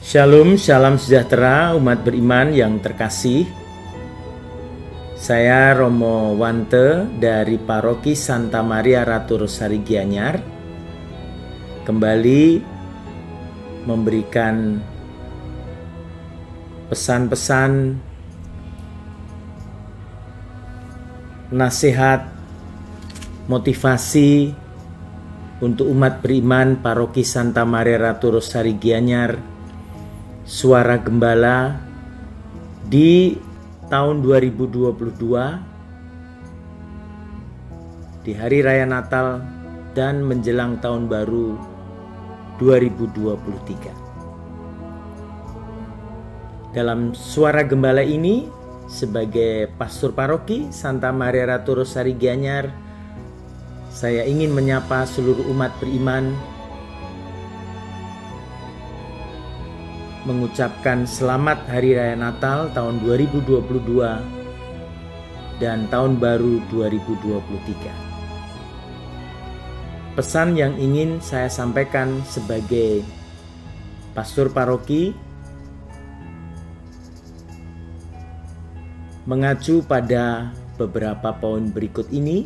Shalom, salam sejahtera umat beriman yang terkasih. Saya Romo Wante dari Paroki Santa Maria Ratu Rosari Gianyar kembali memberikan pesan-pesan nasihat, motivasi untuk umat beriman Paroki Santa Maria Ratu Rosari Gianyar, Suara Gembala di tahun 2022, di Hari Raya Natal dan menjelang Tahun Baru 2023. Dalam Suara Gembala ini, sebagai pastor paroki Santa Maria Ratu Rosari Gianyar, saya ingin menyapa seluruh umat beriman, mengucapkan selamat Hari Raya Natal tahun 2022 dan Tahun Baru 2023. Pesan yang ingin saya sampaikan sebagai pastor paroki mengacu pada beberapa poin berikut ini,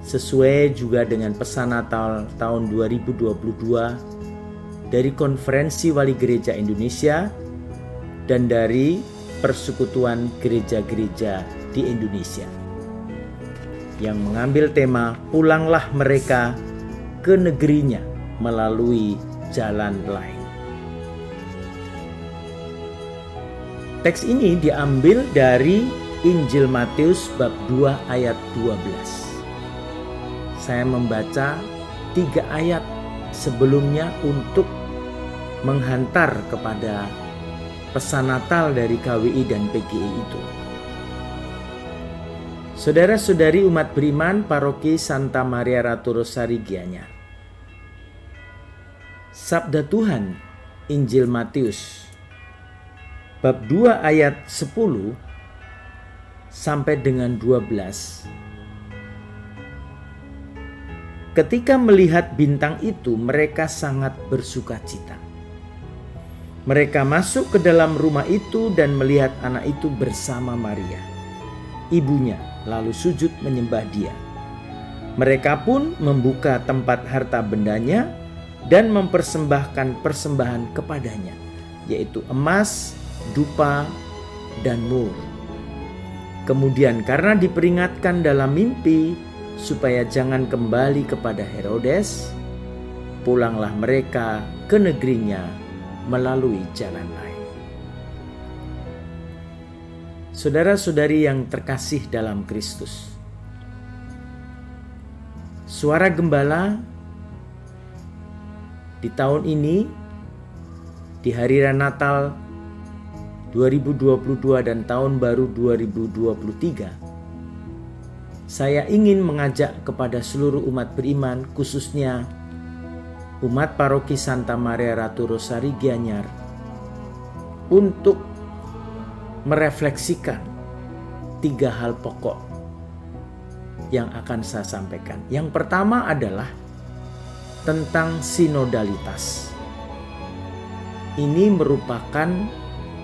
sesuai juga dengan pesan Natal tahun 2022 dari Konferensi Wali Gereja Indonesia dan dari Persekutuan Gereja-Gereja di Indonesia yang mengambil tema "Pulanglah mereka ke negerinya melalui jalan lain". Teks ini diambil dari Injil Matius bab 2 ayat 12. Saya membaca 3 ayat sebelumnya untuk menghantar kepada pesan Natal dari KWI dan PGI itu. Saudara-saudari umat beriman Paroki Santa Maria Ratu Rosari Gianyar. Sabda Tuhan Injil Matius bab 2 ayat 10 sampai dengan 12. Ketika melihat bintang itu, mereka sangat bersukacita. Mereka masuk ke dalam rumah itu dan melihat anak itu bersama Maria, ibunya, lalu sujud menyembah dia. Mereka pun membuka tempat harta bendanya dan mempersembahkan persembahan kepadanya, yaitu emas, dupa, dan mur. Kemudian karena diperingatkan dalam mimpi supaya jangan kembali kepada Herodes, pulanglah mereka ke negerinya melalui jalan lain. Saudara-saudari yang terkasih dalam Kristus, Suara Gembala di tahun ini, di Hari Raya Natal 2022 dan Tahun Baru 2023, saya ingin mengajak kepada seluruh umat beriman, khususnya umat Paroki Santa Maria Ratu Rosari Gianyar, untuk merefleksikan 3 hal pokok yang akan saya sampaikan. Yang pertama adalah tentang sinodalitas. Ini merupakan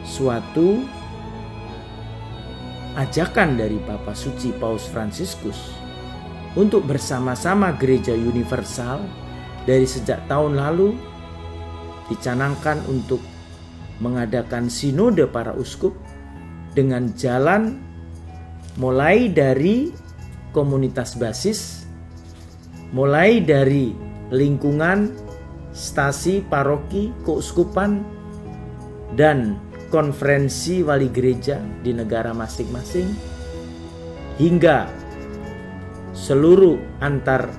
suatu ajakan dari Bapa Suci Paus Fransiskus untuk bersama-sama Gereja Universal dari sejak tahun lalu dicanangkan untuk mengadakan sinode para uskup dengan jalan mulai dari komunitas basis, mulai dari lingkungan, stasi, paroki, keuskupan, dan konferensi wali gereja di negara masing-masing, hingga seluruh antar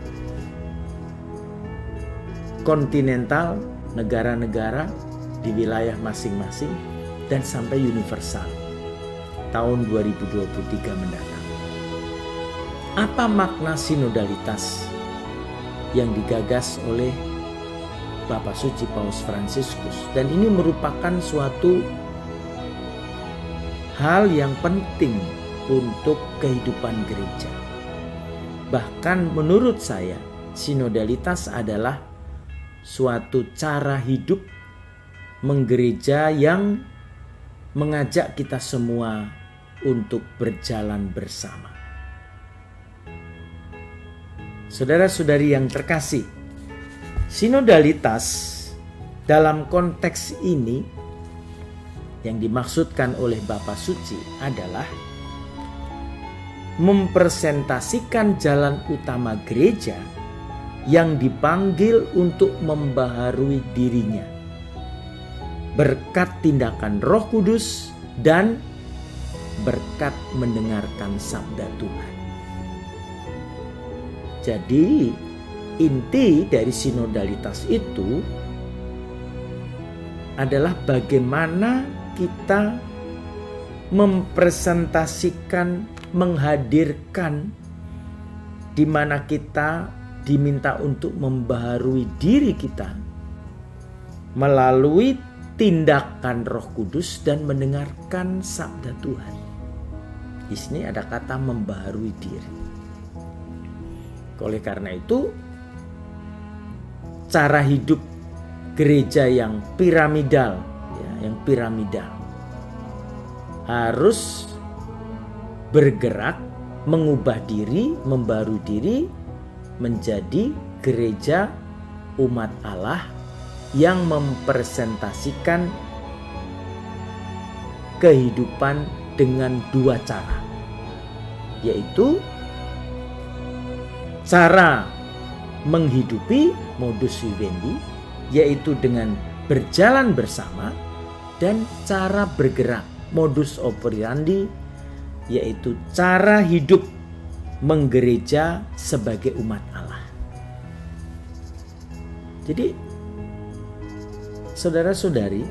kontinental, negara-negara di wilayah masing-masing, dan sampai universal tahun 2023 mendatang. Apa makna sinodalitas yang digagas oleh Bapa Suci Paus Fransiskus? Dan ini merupakan suatu hal yang penting untuk kehidupan gereja. Bahkan menurut saya, sinodalitas adalah suatu cara hidup menggereja yang mengajak kita semua untuk berjalan bersama. Saudara-saudari yang terkasih, sinodalitas dalam konteks ini yang dimaksudkan oleh Bapa Suci adalah mempresentasikan jalan utama gereja yang dipanggil untuk membaharui dirinya berkat tindakan Roh Kudus dan berkat mendengarkan sabda Tuhan. Jadi inti dari sinodalitas itu adalah bagaimana kita mempresentasikan, menghadirkan di mana kita diminta untuk membaharui diri kita melalui tindakan Roh Kudus dan mendengarkan sabda Tuhan. Di sini ada kata membaharui diri. Oleh karena itu, cara hidup gereja yang piramidal, harus bergerak, mengubah diri, membaharui diri menjadi gereja umat Allah yang mempresentasikan kehidupan dengan dua cara, yaitu cara menghidupi modus vivendi, yaitu dengan berjalan bersama, dan cara bergerak modus operandi, yaitu cara hidup menggereja sebagai umat Allah. Jadi saudara-saudari,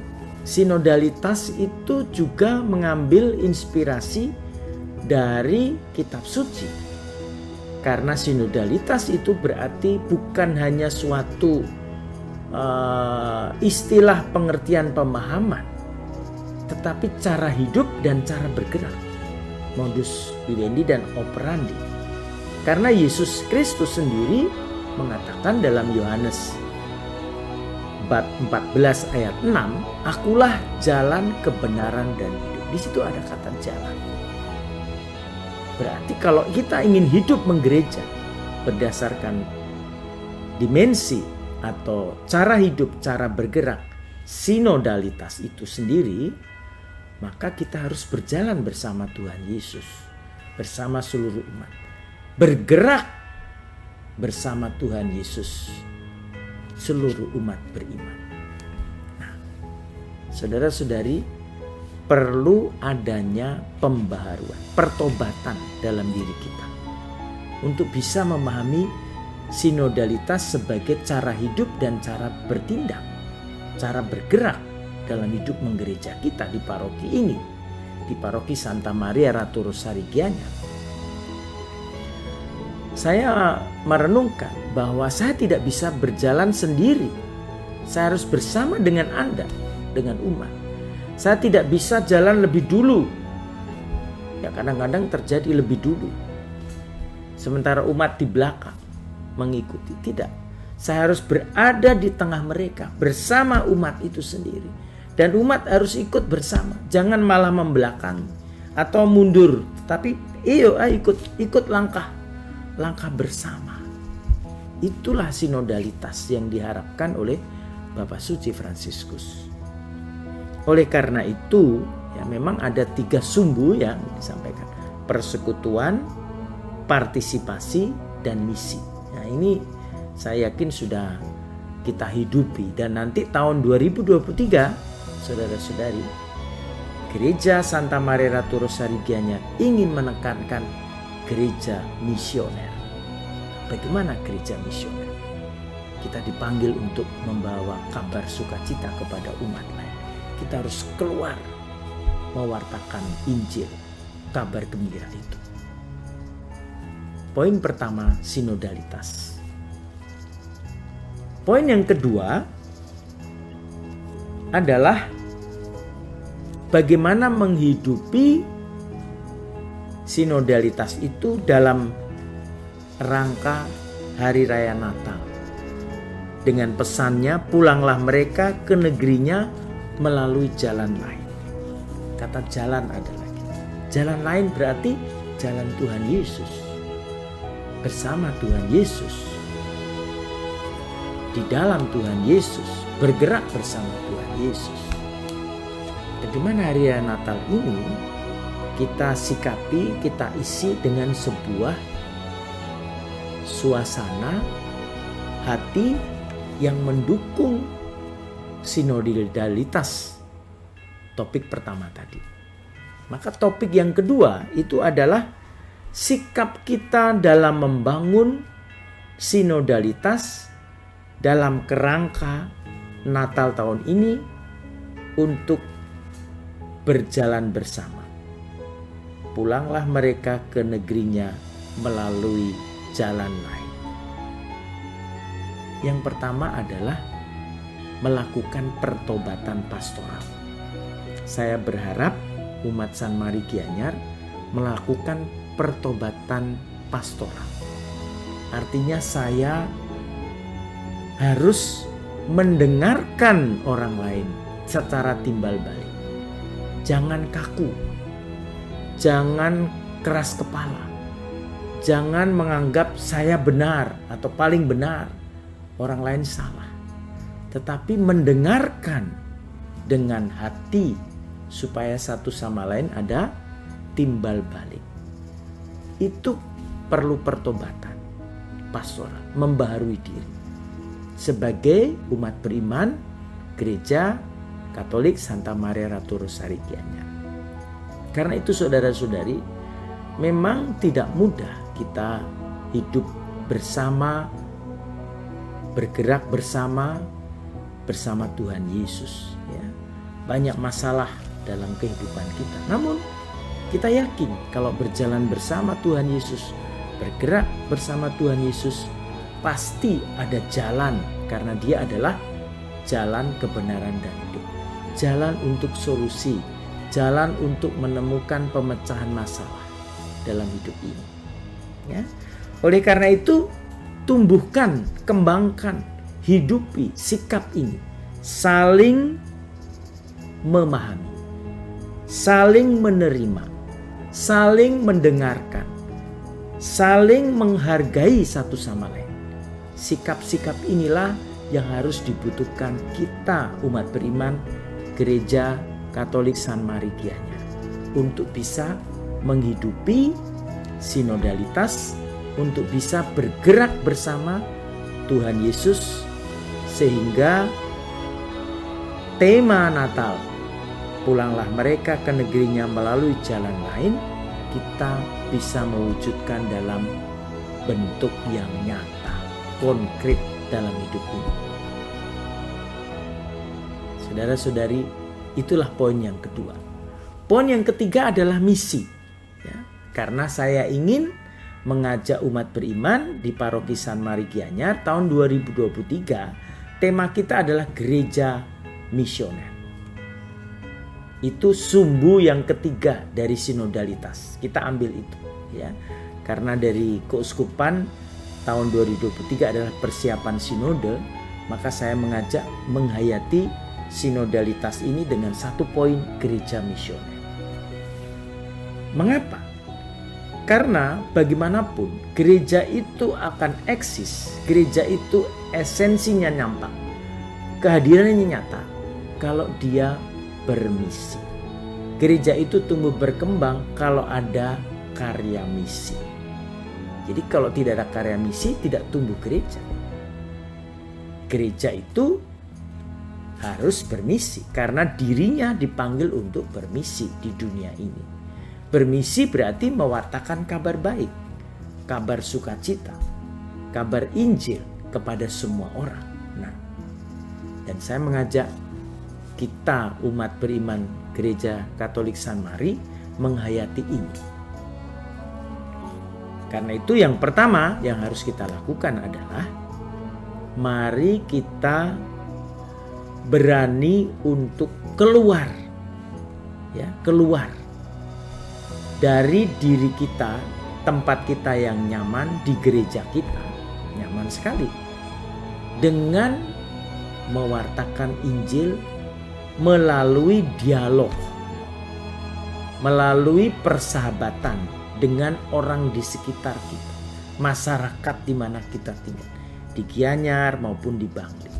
sinodalitas itu juga mengambil inspirasi dari kitab suci. Karena sinodalitas itu berarti bukan hanya suatu istilah pengertian pemahaman, tetapi cara hidup dan cara bergerak, modus vivendi dan operandi. Karena Yesus Kristus sendiri mengatakan dalam Yohanes bab 14 ayat 6, "Akulah jalan, kebenaran dan hidup." Di situ ada kata jalan. Berarti kalau kita ingin hidup menggereja berdasarkan dimensi atau cara hidup, cara bergerak sinodalitas itu sendiri, maka kita harus berjalan bersama Tuhan Yesus, bersama seluruh umat. Bergerak bersama Tuhan Yesus, seluruh umat beriman. Nah, saudara-saudari, perlu adanya pembaharuan, pertobatan dalam diri kita untuk bisa memahami sinodalitas sebagai cara hidup dan cara bertindak, cara bergerak dalam hidup menggereja kita di paroki ini, di paroki Santa Maria Ratu Rosari Gianyar. Saya merenungkan bahwa saya tidak bisa berjalan sendiri. Saya harus bersama dengan Anda, dengan umat. Saya tidak bisa jalan lebih dulu. Ya, kadang-kadang terjadi lebih dulu, sementara umat di belakang mengikuti. Tidak, saya harus berada di tengah mereka bersama umat itu sendiri. Dan umat harus ikut bersama, jangan malah membelakangi atau mundur. Tapi ayo ikut langkah bersama. Itulah sinodalitas yang diharapkan oleh Bapak Suci Fransiskus. Oleh karena itu, ya memang ada 3 sumbu yang disampaikan: persekutuan, partisipasi, dan misi. Nah, ini saya yakin sudah kita hidupi, dan nanti tahun 2023, saudara-saudari, Gereja Santa Maria Ratu Rosari Gianyar ingin menekankan gereja misioner. Bagaimana gereja misioner? Kita dipanggil untuk membawa kabar sukacita kepada umat lain. Kita harus keluar mewartakan Injil, kabar gembira itu. Poin pertama, sinodalitas. Poin yang kedua adalah bagaimana menghidupi sinodalitas itu dalam rangka Hari Raya Natal. Dengan pesannya, pulanglah mereka ke negerinya melalui jalan lain. Kata jalan ada lagi. Jalan lain berarti jalan Tuhan Yesus. Bersama Tuhan Yesus. Di dalam Tuhan Yesus. Bergerak bersama Tuhan Yesus. Bagaimana hari raya Natal ini kita sikapi, kita isi dengan sebuah suasana hati yang mendukung sinodalitas, topik pertama tadi. Maka topik yang kedua itu adalah sikap kita dalam membangun sinodalitas dalam kerangka Natal tahun ini untuk berjalan bersama. Pulanglah mereka ke negerinya melalui jalan lain. Yang pertama adalah melakukan pertobatan pastoral. Saya berharap umat San Mari Gianyar melakukan pertobatan pastoral. Artinya saya harus mendengarkan orang lain secara timbal balik. Jangan kaku, jangan keras kepala, jangan menganggap saya benar atau paling benar, orang lain salah. Tetapi mendengarkan dengan hati supaya satu sama lain ada timbal balik. Itu perlu pertobatan pastoral, membaharui diri. Sebagai umat beriman, Gereja Katolik Santa Maria Ratu Rosari Gianyar. Karena itu saudara-saudari, memang tidak mudah kita hidup bersama, bergerak bersama Tuhan Yesus. Ya. Banyak masalah dalam kehidupan kita. Namun kita yakin kalau berjalan bersama Tuhan Yesus, bergerak bersama Tuhan Yesus, pasti ada jalan, karena Dia adalah jalan kebenaran dan hidup. Jalan untuk solusi, jalan untuk menemukan pemecahan masalah dalam hidup ini. Ya. Oleh karena itu, tumbuhkan, kembangkan, hidupi sikap ini. Saling memahami, saling menerima, saling mendengarkan, saling menghargai satu sama lain. Sikap-sikap inilah yang harus dibutuhkan kita umat beriman Gereja Katolik San Mari Gianyar untuk bisa menghidupi sinodalitas, untuk bisa bergerak bersama Tuhan Yesus, sehingga tema Natal, pulanglah mereka ke negerinya melalui jalan lain, kita bisa mewujudkan dalam bentuk yang nyata, konkret dalam hidup ini. Saudara-saudari, itulah poin yang kedua. Poin yang ketiga adalah misi. Ya, karena saya ingin mengajak umat beriman di Paroki San Mari Gianyar tahun 2023, tema kita adalah gereja misioner. Itu sumbu yang ketiga dari sinodalitas. Kita ambil itu, ya. Karena dari keuskupan tahun 2023 adalah persiapan sinode, maka saya mengajak menghayati sinodalitas ini dengan satu poin, gereja misioner. Mengapa? Karena bagaimanapun gereja itu akan eksis, gereja itu esensinya nampak, kehadirannya nyata kalau dia bermisi. Gereja itu tumbuh berkembang kalau ada karya misi. Jadi kalau tidak ada karya misi, tidak tumbuh gereja. Gereja itu harus bermisi karena dirinya dipanggil untuk bermisi di dunia ini. Bermisi berarti mewartakan kabar baik, kabar sukacita, kabar Injil kepada semua orang. Nah, dan saya mengajak kita umat beriman Gereja Katolik San Mari menghayati ini. Karena itu yang pertama yang harus kita lakukan adalah mari kita berani untuk keluar, ya, keluar dari diri kita, tempat kita yang nyaman di gereja kita, nyaman sekali, dengan mewartakan Injil, melalui dialog, melalui persahabatan dengan orang di sekitar kita, masyarakat di mana kita tinggal, di Gianyar maupun di Bangli.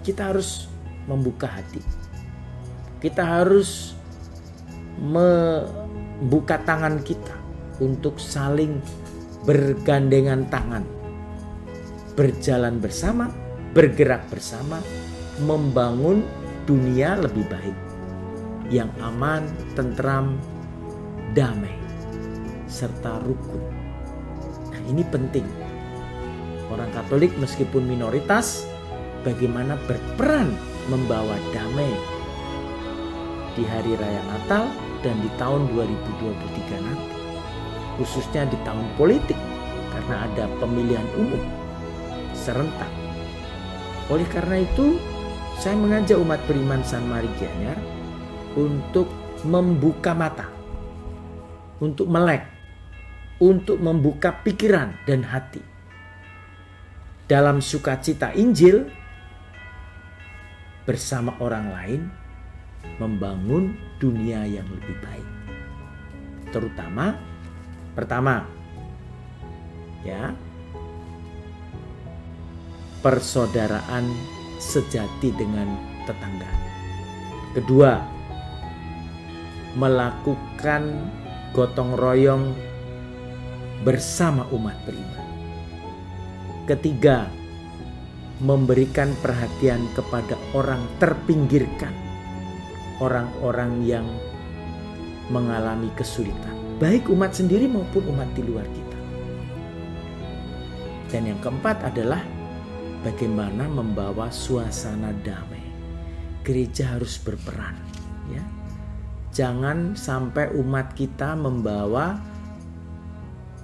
Kita harus membuka hati. Kita harus membuka tangan kita untuk saling bergandengan tangan, berjalan bersama, bergerak bersama, membangun dunia lebih baik, yang aman, tentram, damai, serta rukun. Nah, ini penting. Orang Katolik meskipun minoritas, bagaimana berperan membawa damai di hari raya Natal dan di tahun 2023 nanti. Khususnya di tahun politik, karena ada pemilihan umum serentak. Oleh karena itu, saya mengajak umat beriman San Mari Gianyar untuk membuka mata, untuk melek, untuk membuka pikiran dan hati. Dalam sukacita Injil, bersama orang lain, membangun dunia yang lebih baik. Terutama, pertama, ya, persaudaraan sejati dengan tetangga. Kedua, melakukan gotong royong bersama umat beriman. Ketiga, memberikan perhatian kepada orang terpinggirkan, orang-orang yang mengalami kesulitan, baik umat sendiri maupun umat di luar kita. Dan yang keempat adalah bagaimana membawa suasana damai. Gereja harus berperan, ya. Jangan sampai umat kita membawa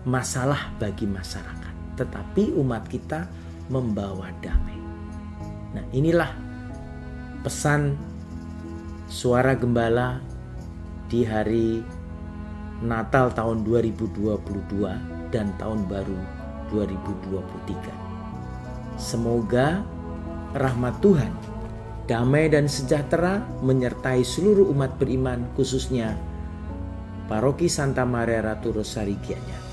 masalah bagi masyarakat, tetapi umat kita membawa damai. Nah, inilah pesan Suara Gembala di hari Natal tahun 2022 dan tahun baru 2023. Semoga rahmat Tuhan, damai dan sejahtera menyertai seluruh umat beriman, khususnya Paroki Santa Maria Ratu Rosari Gianyar.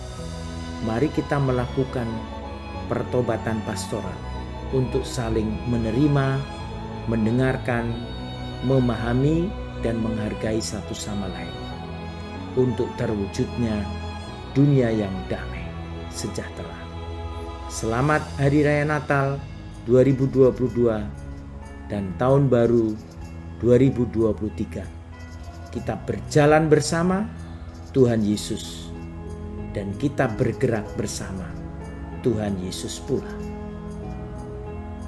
Mari kita melakukan pertobatan pastoral untuk saling menerima, mendengarkan, memahami, dan menghargai satu sama lain untuk terwujudnya dunia yang damai, sejahtera. Selamat Hari Raya Natal 2022 dan Tahun Baru 2023. Kita berjalan bersama Tuhan Yesus dan kita bergerak bersama Tuhan Yesus pula.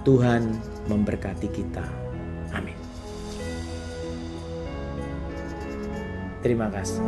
Tuhan memberkati kita. Amin. Terima kasih.